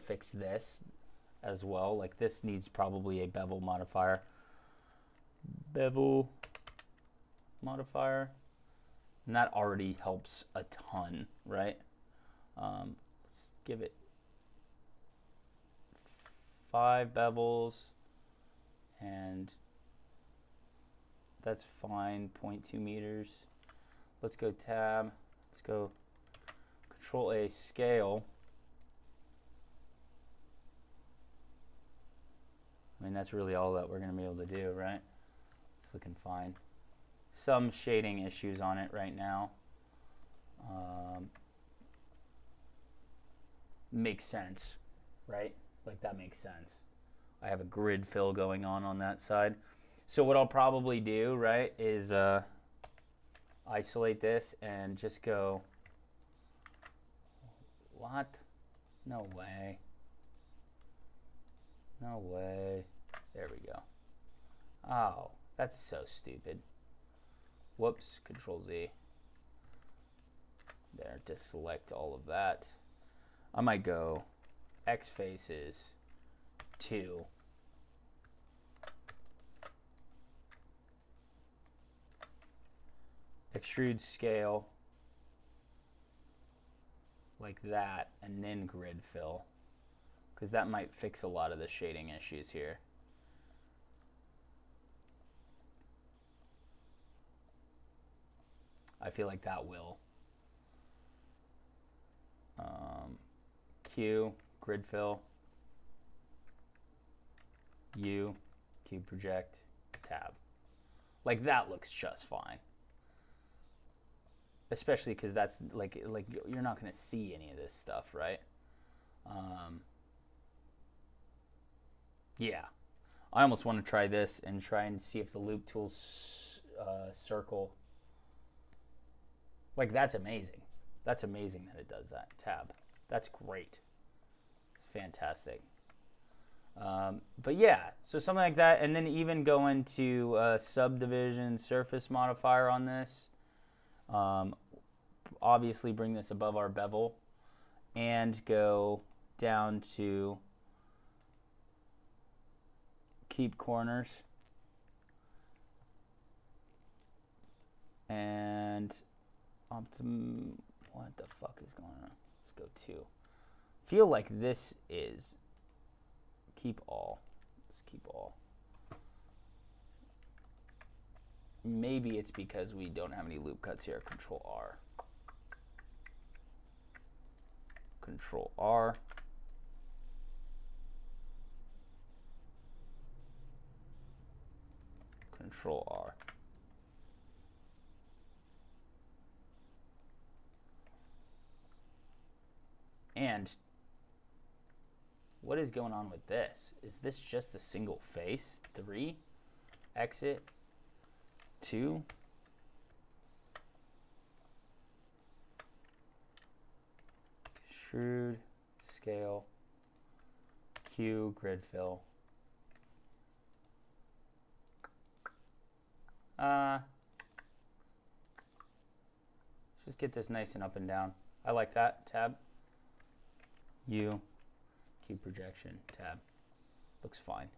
fix this as well. Like this needs probably a bevel modifier. Bevel modifier. And that already helps a ton, right? Let's give it 5 bevels, and that's fine, 0.2 meters. Let's go tab, let's go Control A, scale. I mean, that's really all that we're gonna be able to do, right? It's looking fine. Some shading issues on it right now. Makes sense, right? Like that makes sense. I have a grid fill going on that side. So what I'll probably do, right, is isolate this and just go, what? No way. No way. There we go. Oh, that's so stupid. Whoops, Control Z. There, just select all of that. I might go X faces 2. Extrude scale like that, and then grid fill, because that might fix a lot of the shading issues here. I feel like that will. Q, grid fill. U, cube project, tab. Like that looks just fine. Especially because that's like you're not going to see any of this stuff, right? Yeah. I almost want to try this and try and see if the loop tool's circle. Like, that's amazing. That's amazing that it does that. Tab. That's great. Fantastic. But yeah, so something like that, and then even go into subdivision surface modifier on this. Obviously bring this above our bevel and go down to keep corners and what the fuck is going on? Let's go to feel like this is keep all. Let's keep all. Maybe it's because we don't have any loop cuts here. Control R. Control R. Control R. And what is going on with this? Is this just a single face? 3, exit, 2. Extrude, scale, Q, grid fill. Just get this nice and up and down. I like that. Tab. U, cube projection, tab. Looks fine.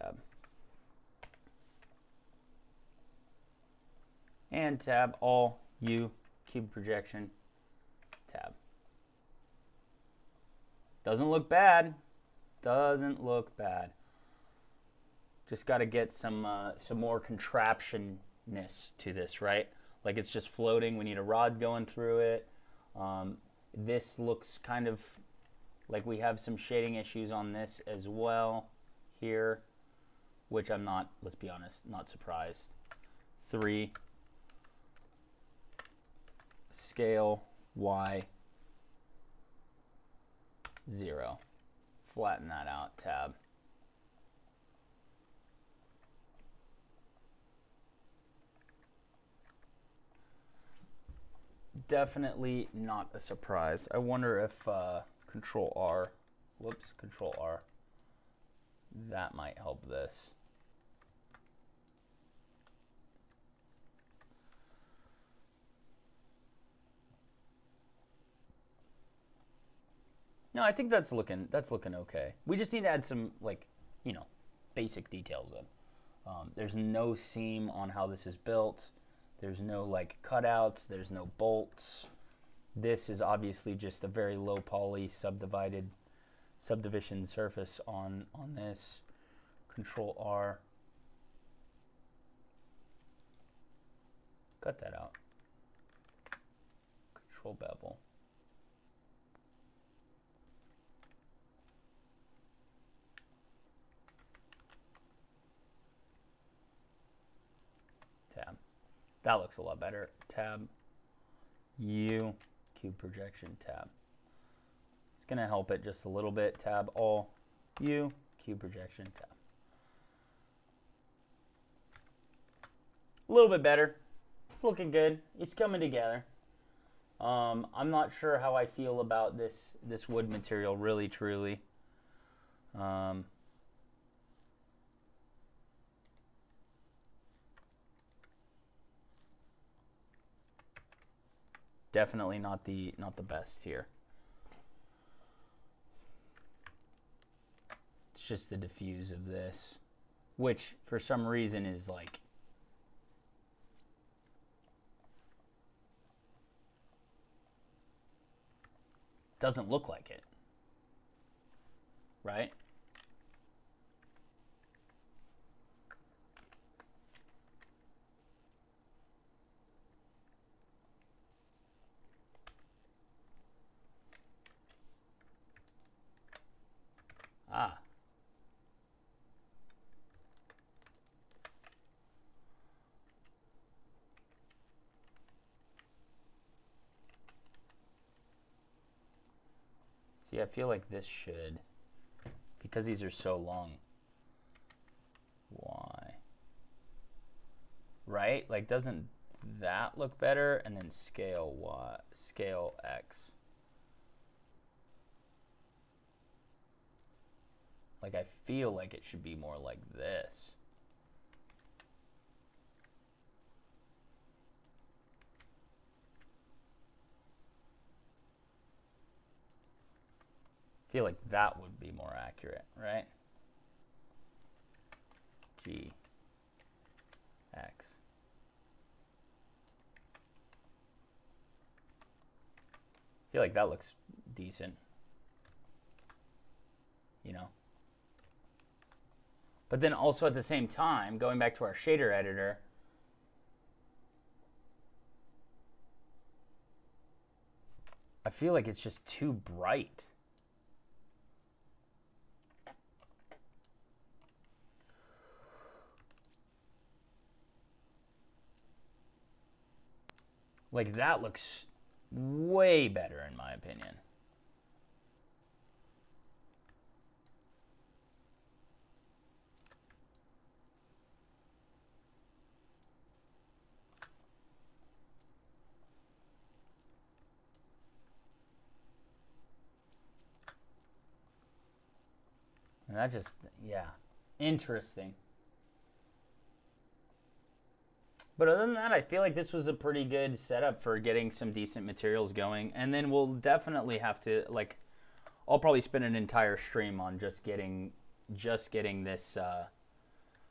Tab. And tab, all, U, cube projection, tab. Doesn't look bad. Doesn't look bad. Just got to get some more contraption-ness to this, right? Like it's just floating. We need a rod going through it. This looks kind of like we have some shading issues on this as well here, which I'm not, let's be honest, not surprised. 3, scale, Y, 0. Flatten that out, tab. Definitely not a surprise. I wonder if Control R, whoops, Control R, that might help this. No, I think that's looking okay. We just need to add some, like, you know, basic details in. There's no seam on how this is built. There's no like cutouts, there's no bolts. This is obviously just a very low poly subdivision surface on this. Control R. Cut that out. Control bevel. Tab. That looks a lot better. Tab, U, cube projection, tab. It's going to help it just a little bit. Tab, all, U, cube projection, tab. A little bit better. It's looking good. It's coming together. I'm not sure how I feel about this wood material, really, truly. Definitely not the best here. It's just the diffuse of this, which for some reason is like doesn't look like it, right? Ah. See, I feel like this should, because these are so long. Why? right? Like, doesn't that look better? And then scale Y, scale X. Like, I feel like it should be more like this. I feel like that would be more accurate, right? G, X. I feel like that looks decent, you know? But then also at the same time, going back to our shader editor, I feel like it's just too bright. Like, that looks way better in my opinion. And that just, yeah, interesting. But other than that, I feel like this was a pretty good setup for getting some decent materials going. And then we'll definitely have to, like, I'll probably spend an entire stream on just getting this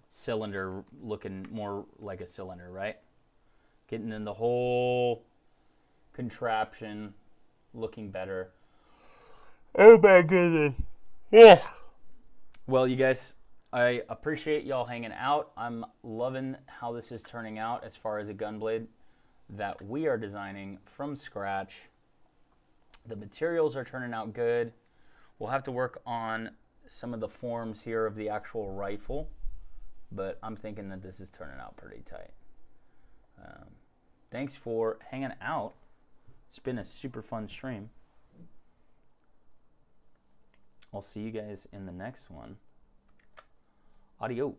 cylinder looking more like a cylinder, right? Getting in the whole contraption looking better. Oh my goodness. Yeah. Well, you guys, I appreciate y'all hanging out. I'm loving how this is turning out as far as a Gunblade that we are designing from scratch. The materials are turning out good. We'll have to work on some of the forms here of the actual rifle, but I'm thinking that this is turning out pretty tight. Thanks for hanging out. It's been a super fun stream. I'll see you guys in the next one. Adios.